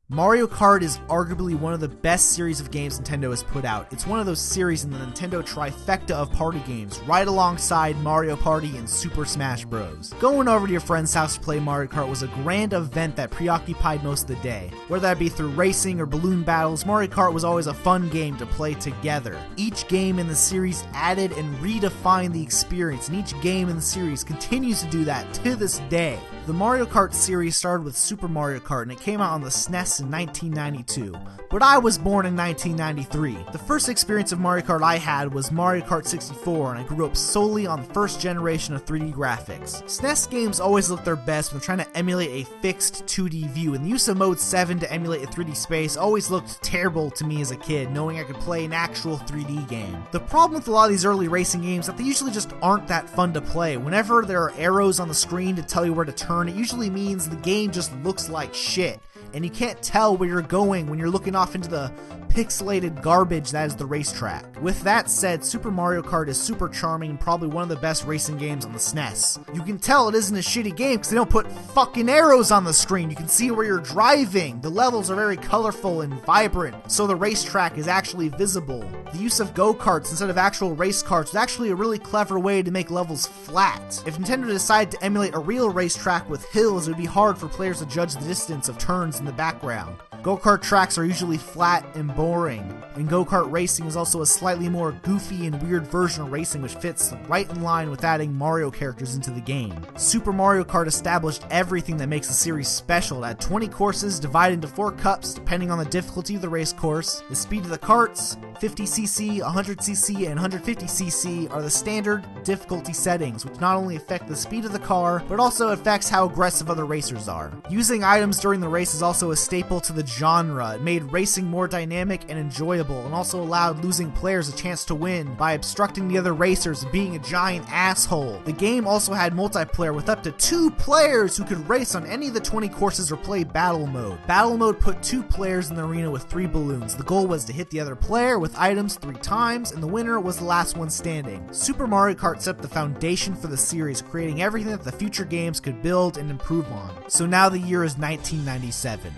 Mario Kart is arguably one of the best series of games Nintendo has put out. It's one of those series in the Nintendo Trifecta of party games, right alongside Mario Party and Super Smash Bros. Going over to your friend's house to play Mario Kart was a grand event that preoccupied most of the day. Whether that be through racing or balloon battles, Mario Kart was always a fun game to play together. Each game in the series added and redefined the experience, and each game in the series continues to do that to this day. The Mario Kart series started with Super Mario Kart, and it came out on the SNES in 1992, but I was born in 1993. The first experience of Mario Kart I had was Mario Kart 64, and I grew up solely on the first generation of 3D graphics. SNES games always look their best when trying to emulate a fixed 2D view, and the use of Mode 7 to emulate a 3D space always looked terrible to me as a kid, knowing I could play an actual 3D game. The problem with a lot of these early racing games is that they usually just aren't that fun to play. Whenever there are arrows on the screen to tell you where to turn, it usually means the game just looks like shit, and you can't tell where you're going when you're looking off into the pixelated garbage that is the racetrack. With that said, Super Mario Kart is super charming and probably one of the best racing games on the SNES. You can tell it isn't a shitty game because they don't put fucking arrows on the screen. You can see where you're driving. The levels are very colorful and vibrant, so the racetrack is actually visible. The use of go-karts instead of actual race carts is actually a really clever way to make levels flat. If Nintendo decided to emulate a real racetrack with hills, it would be hard for players to judge the distance of turns in the background. Go-kart tracks are usually flat and boring, and go-kart racing is also a slightly more goofy and weird version of racing which fits right in line with adding Mario characters into the game. Super Mario Kart established everything that makes the series special. It had 20 courses divided into 4 cups depending on the difficulty of the race course. The speed of the carts, 50cc, 100cc, and 150cc are the standard difficulty settings, which not only affect the speed of the car, but also affects how aggressive other racers are. Using items during the race is also a staple to the genre. It made racing more dynamic and enjoyable, and also allowed losing players a chance to win by obstructing the other racers and being a giant asshole. The game also had multiplayer with up to 2 players who could race on any of the 20 courses or play battle mode. Battle mode put 2 players in the arena with 3 balloons. The goal was to hit the other player with items 3 times, and the winner was the last one standing. Super Mario Kart set up the foundation for the series, creating everything that the future games could build and improve on. So now the year is 1997.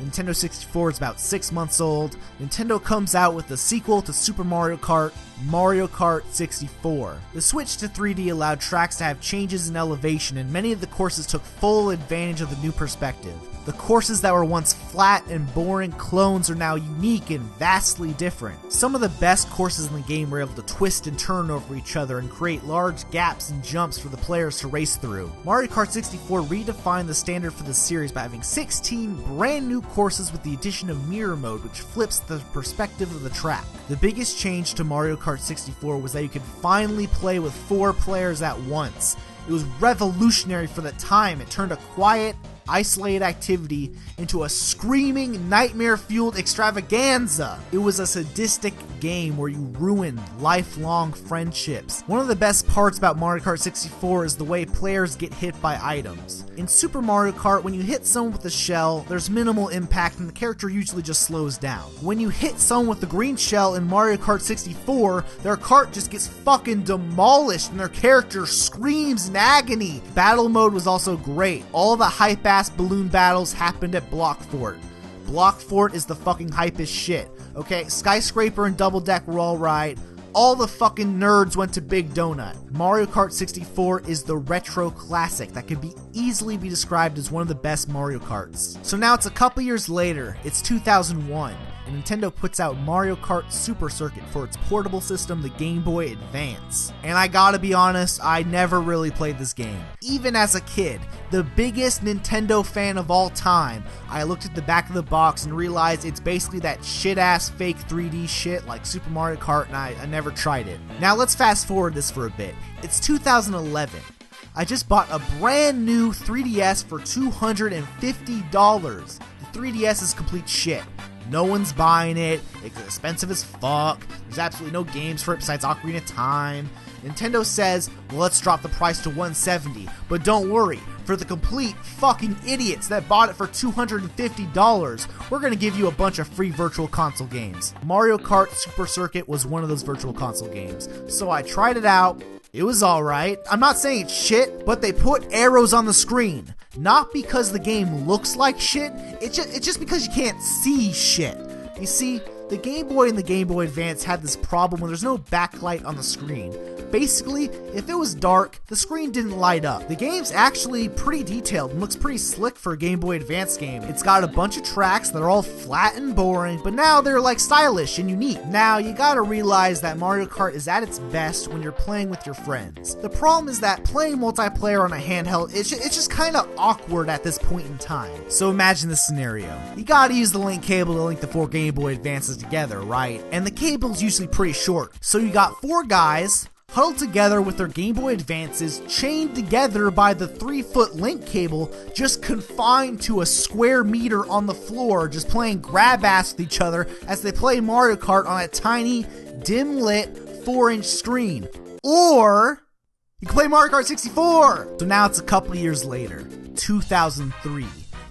Nintendo 64 is about 6 months old. Nintendo comes out with the sequel to Super Mario Kart, Mario Kart 64. The switch to 3D allowed tracks to have changes in elevation, and many of the courses took full advantage of the new perspective. The courses that were once flat and boring clones are now unique and vastly different. Some of the best courses in the game were able to twist and turn over each other and create large gaps and jumps for the players to race through. Mario Kart 64 redefined the standard for the series by having 16 brand new courses with the addition of mirror mode, which flips the perspective of the track. The biggest change to Mario Kart 64 was that you could finally play with 4 players at once. It was revolutionary for the time. It turned a quiet, isolated activity into a screaming, nightmare-fueled extravaganza. It was a sadistic game where you ruin lifelong friendships. One of the best parts about Mario Kart 64 is the way players get hit by items. In Super Mario Kart, when you hit someone with a shell, there's minimal impact and the character usually just slows down. When you hit someone with the green shell in Mario Kart 64, their cart just gets fucking demolished and their character screams in agony. Battle mode was also great. All the hype-ass balloon battles happened at Block Fort. Block Fort is the fucking hypest shit. Okay, Skyscraper and Double Deck were alright. All the fucking nerds went to Big Donut. Mario Kart 64 is the retro classic that could easily be described as one of the best Mario Karts. So now it's a couple years later, it's 2001, and Nintendo puts out Mario Kart Super Circuit for its portable system, the Game Boy Advance. And I gotta be honest, I never really played this game. Even as a kid, the biggest Nintendo fan of all time, I looked at the back of the box and realized it's basically that shit-ass fake 3D shit like Super Mario Kart, and I never tried it. Now let's fast forward this for a bit. It's 2011. I just bought a brand new 3DS for $250. The 3DS is complete shit. No one's buying it, it's expensive as fuck, there's absolutely no games for it besides Ocarina of Time. Nintendo says, well, let's drop the price to $170, but don't worry, for the complete fucking idiots that bought it for $250, we're gonna give you a bunch of free virtual console games. Mario Kart Super Circuit was one of those virtual console games, so I tried it out. It was alright. I'm not saying it's shit, but they put arrows on the screen. Not because the game looks like shit, it's just because you can't see shit. You see, the Game Boy and the Game Boy Advance had this problem where there's no backlight on the screen. Basically, if it was dark, the screen didn't light up. The game's actually pretty detailed and looks pretty slick for a Game Boy Advance game. It's got a bunch of tracks that are all flat and boring, but now they're like stylish and unique. Now, you gotta realize that Mario Kart is at its best when you're playing with your friends. The problem is that playing multiplayer on a handheld, it's just kinda awkward at this point in time. So imagine this scenario. You gotta use the link cable to link the 4 Game Boy Advances together, right? And the cable's usually pretty short. So you got 4 guys huddled together with their Game Boy Advances, chained together by the 3-foot link cable, just confined to a square meter on the floor, just playing grab ass with each other as they play Mario Kart on a tiny, dim-lit 4-inch screen. Or you can play Mario Kart 64! So now it's a couple years later, 2003.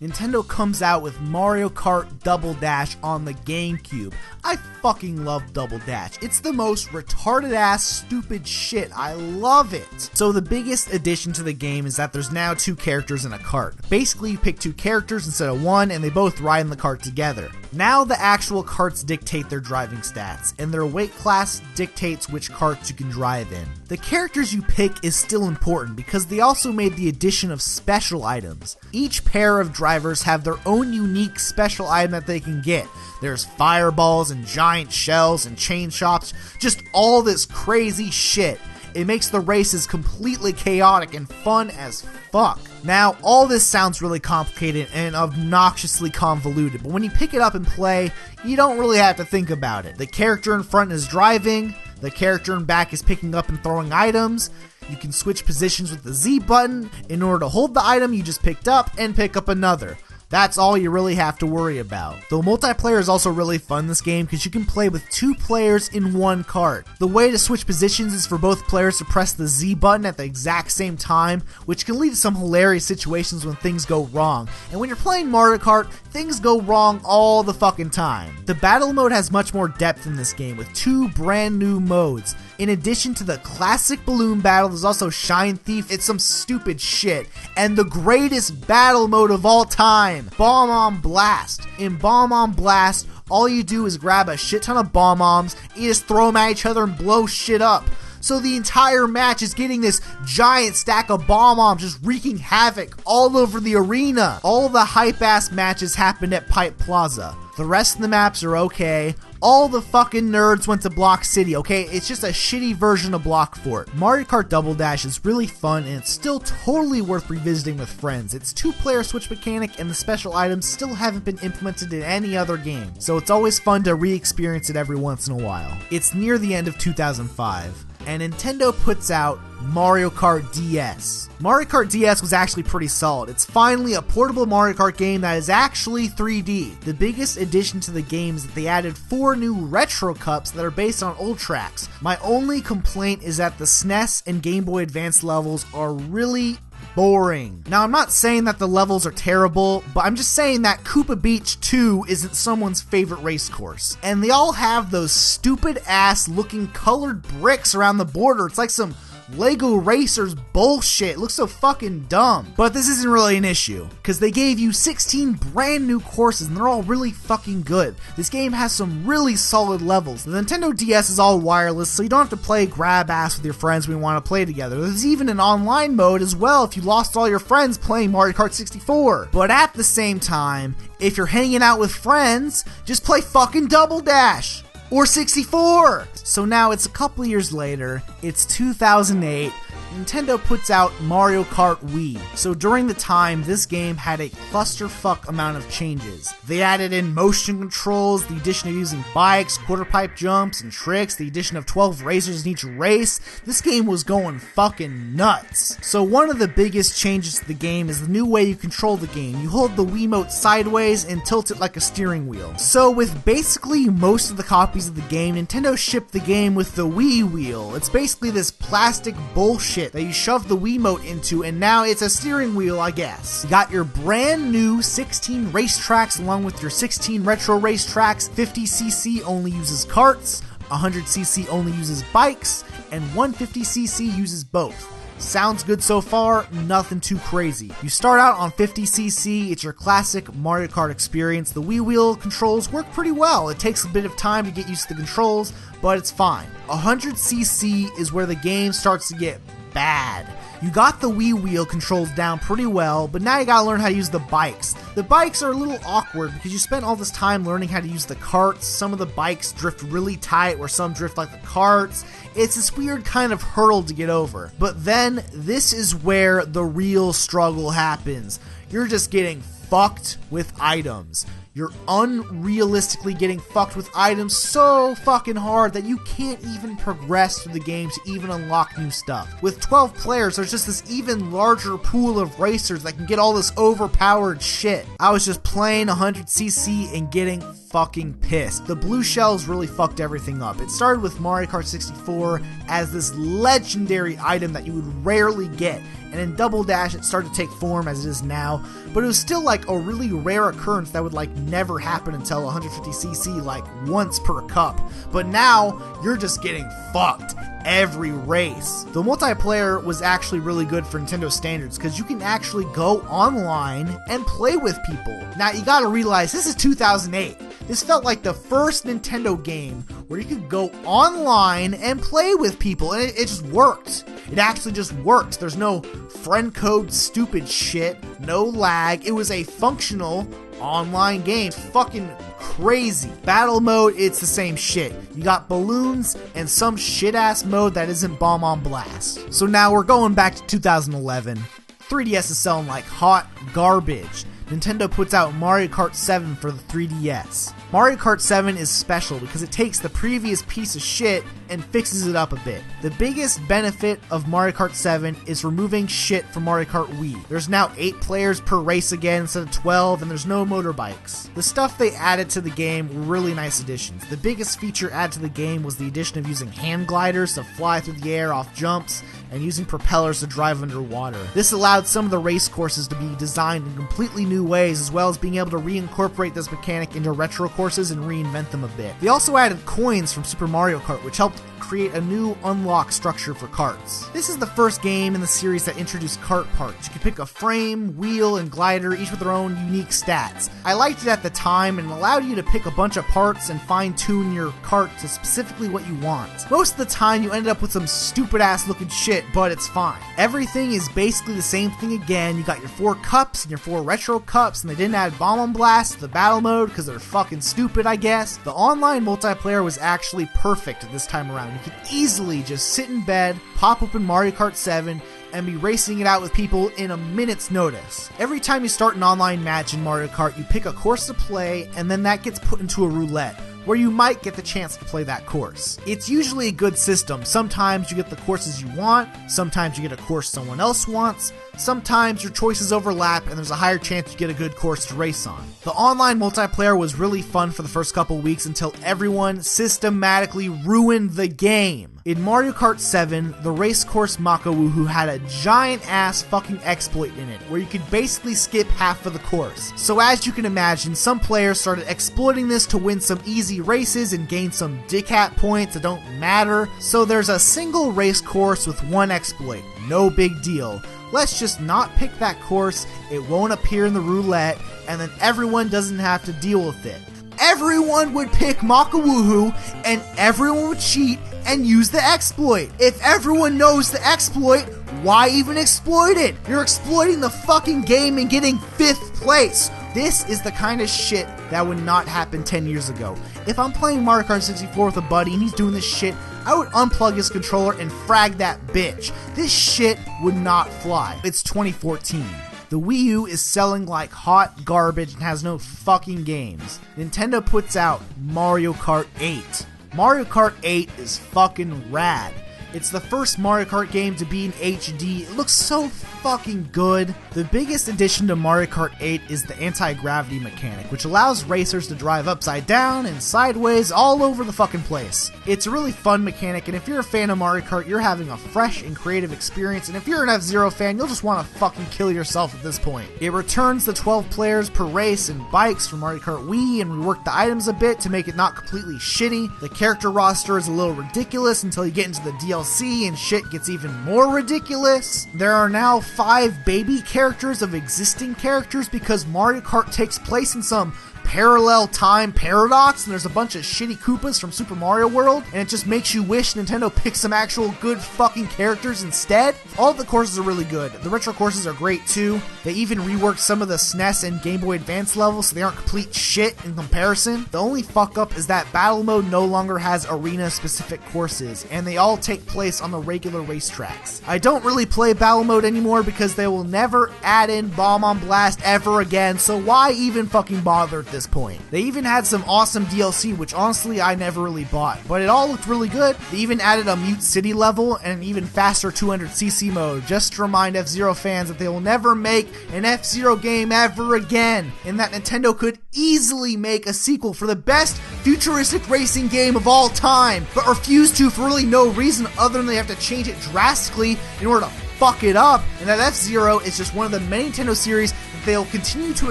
Nintendo comes out with Mario Kart Double Dash on the GameCube. I fucking love Double Dash. It's the most retarded ass stupid shit. I love it. So the biggest addition to the game is that there's now 2 characters in a cart. Basically, you pick 2 characters instead of 1 and they both ride in the cart together. Now the actual carts dictate their driving stats, and their weight class dictates which carts you can drive in. The characters you pick is still important because they also made the addition of special items. Each pair of drivers have their own unique special item that they can get. There's fireballs and giant shells and chain shops, just all this crazy shit. It makes the races completely chaotic and fun as fuck. Now, all this sounds really complicated and obnoxiously convoluted, but when you pick it up and play, you don't really have to think about it. The character in front is driving, the character in back is picking up and throwing items. You can switch positions with the Z button. In order to hold the item you just picked up and pick up another. That's all you really have to worry about. Though multiplayer is also really fun in this game because you can play with 2 players in 1 cart. The way to switch positions is for both players to press the Z button at the exact same time, which can lead to some hilarious situations when things go wrong. And when you're playing Mario Kart, things go wrong all the fucking time. The battle mode has much more depth in this game with 2 brand new modes. In addition to the classic balloon battle, there's also Shine Thief. It's some stupid shit. And the greatest battle mode of all time, Bomb on Blast. In Bomb on Blast, all you do is grab a shit ton of bomb bombs, you just throw them at each other and blow shit up. So the entire match is getting this giant stack of bomb bombs just wreaking havoc all over the arena. All the hype-ass matches happened at Pipe Plaza. The rest of the maps are okay. All the fucking nerds went to Block City, okay? It's just a shitty version of Block Fort. Mario Kart Double Dash is really fun and it's still totally worth revisiting with friends. Its 2-player switch mechanic and the special items still haven't been implemented in any other game, so it's always fun to re-experience it every once in a while. It's near the end of 2005. And Nintendo puts out Mario Kart DS. Mario Kart DS was actually pretty solid. It's finally a portable Mario Kart game that is actually 3D. The biggest addition to the game is that they added 4 new retro cups that are based on old tracks. My only complaint is that the SNES and Game Boy Advance levels are really boring. Now, I'm not saying that the levels are terrible, but I'm just saying that Koopa Beach 2 isn't someone's favorite race course. And they all have those stupid ass looking colored bricks around the border. It's like some Lego Racers bullshit. It looks so fucking dumb. But this isn't really an issue, because they gave you 16 brand new courses and they're all really fucking good. This game has some really solid levels. The Nintendo DS is all wireless, so you don't have to play grab ass with your friends when you want to play together. There's even an online mode as well if you lost all your friends playing Mario Kart 64. But at the same time, if you're hanging out with friends, just play fucking Double Dash! Or 64! So now it's a couple years later, it's 2008, Nintendo puts out Mario Kart Wii. So during the time, this game had a clusterfuck amount of changes. They added in motion controls, the addition of using bikes, quarter pipe jumps, and tricks, the addition of 12 racers in each race. This game was going fucking nuts. So one of the biggest changes to the game is the new way you control the game. You hold the Wiimote sideways and tilt it like a steering wheel. So with basically most of the copies of the game, Nintendo shipped the game with the Wii wheel. It's basically this plastic bullshit that you shove the Wiimote into, and now it's a steering wheel, I guess. You got your brand new 16 racetracks along with your 16 retro racetracks. 50cc only uses karts, 100cc only uses bikes, and 150cc uses both. Sounds good so far, nothing too crazy. You start out on 50cc, it's your classic Mario Kart experience. The Wii wheel controls work pretty well. It takes a bit of time to get used to the controls, but it's fine. 100cc is where the game starts to get bad. You got the Wii wheel controls down pretty well, but now you gotta learn how to use the bikes. The bikes are a little awkward because you spent all this time learning how to use the carts. Some of the bikes drift really tight where some drift like the carts. It's this weird kind of hurdle to get over. But then, this is where the real struggle happens. You're just getting fucked with items. You're unrealistically getting fucked with items so fucking hard that you can't even progress through the game to even unlock new stuff. With 12 players, there's just this even larger pool of racers that can get all this overpowered shit. I was just playing 100cc and getting fucking pissed. The blue shells really fucked everything up. It started with Mario Kart 64 as this legendary item that you would rarely get, and in Double Dash it started to take form as it is now, but it was still like a really rare occurrence that would like never happen until 150cc, like once per cup. But now you're just getting fucked every race. The multiplayer was actually really good for Nintendo standards because you can actually go online and play with people. Now you gotta realize this is 2008. This felt like the first Nintendo game where you could go online and play with people, and it just worked. It actually just worked. There's no friend code stupid shit, no lag. It was a functional online game. Fucking crazy. Battle mode, it's the same shit. You got balloons and some shit ass mode that isn't Bomb on Blast. So now we're going back to 2011. 3DS is selling like hot garbage. Nintendo puts out Mario Kart 7 for the 3DS. Mario Kart 7 is special because it takes the previous piece of shit and fixes it up a bit. The biggest benefit of Mario Kart 7 is removing shit from Mario Kart Wii. There's now 8 players per race again instead of 12, and there's no motorbikes. The stuff they added to the game were really nice additions. The biggest feature added to the game was the addition of using hand gliders to fly through the air off jumps, and using propellers to drive underwater. This allowed some of the race courses to be designed in completely new ways, as well as being able to reincorporate this mechanic into retro courses and reinvent them a bit. They also added coins from Super Mario Kart, which helped create a new unlock structure for karts. This is the first game in the series that introduced kart parts. You can pick a frame, wheel, and glider, each with their own unique stats. I liked it at the time and allowed you to pick a bunch of parts and fine-tune your kart to specifically what you want. Most of the time you ended up with some stupid ass looking shit, but it's fine. Everything is basically the same thing again. You got your 4 cups and your 4 retro cups, and they didn't add Bomb on Blast to the battle mode because they're fucking stupid, I guess. The online multiplayer was actually perfect this time around. You could easily just sit in bed, pop open Mario Kart 7, and be racing it out with people in a minute's notice. Every time you start an online match in Mario Kart, you pick a course to play, and then that gets put into a roulette, where you might get the chance to play that course. It's usually a good system. Sometimes you get the courses you want, sometimes you get a course someone else wants, sometimes your choices overlap and there's a higher chance you get a good course to race on. The online multiplayer was really fun for the first couple weeks until everyone systematically ruined the game. In Mario Kart 7, the race course Makawoohoo had a giant ass fucking exploit in it, where you could basically skip half of the course. So as you can imagine, some players started exploiting this to win some easy races and gain some dickhat points that don't matter. So there's a single race course with one exploit. No big deal. Let's just not pick that course, it won't appear in the roulette, and then everyone doesn't have to deal with it. Everyone would pick Makawoohoo, and everyone would cheat and use the exploit. If everyone knows the exploit, why even exploit it? You're exploiting the fucking game and getting 5th place. This is the kind of shit that would not happen 10 years ago. If I'm playing Mario Kart 64 with a buddy and he's doing this shit, I would unplug his controller and frag that bitch. This shit would not fly. It's 2014. The Wii U is selling like hot garbage and has no fucking games. Nintendo puts out Mario Kart 8. Mario Kart 8 is fucking rad. It's the first Mario Kart game to be in HD. It looks so fucking good. The biggest addition to Mario Kart 8 is the anti-gravity mechanic, which allows racers to drive upside down and sideways all over the fucking place. It's a really fun mechanic, and if you're a fan of Mario Kart, you're having a fresh and creative experience, and if you're an F-Zero fan, you'll just want to fucking kill yourself at this point. It returns the 12 players per race and bikes from Mario Kart Wii and reworked the items a bit to make it not completely shitty. The character roster is a little ridiculous until you get into the DLC and shit gets even more ridiculous. There are now 5 baby characters of existing characters because Mario Kart takes place in some parallel time paradox, and there's a bunch of shitty Koopas from Super Mario World, and it just makes you wish Nintendo picked some actual good fucking characters instead. All of the courses are really good. The retro courses are great too. They even reworked some of the SNES and Game Boy Advance levels so they aren't complete shit in comparison. The only fuck up is that battle mode no longer has arena specific courses, and they all take place on the regular racetracks. I don't really play battle mode anymore because they will never add in Bomb on Blast ever again, so why even fucking bother at this point? They even had some awesome DLC, which honestly I never really bought, but it all looked really good. They even added a Mute City level and an even faster 200cc mode, just to remind F-Zero fans that they will never make an F-Zero game ever again, and that Nintendo could easily make a sequel for the best futuristic racing game of all time, but refuse to for really no reason other than they have to change it drastically in order to fuck it up, and that F-Zero is just one of the many Nintendo series that they'll continue to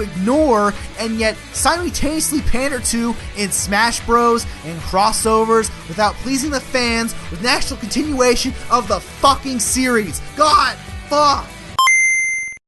ignore and yet simultaneously pander to in Smash Bros. And crossovers without pleasing the fans with an actual continuation of the fucking series. God, fuck!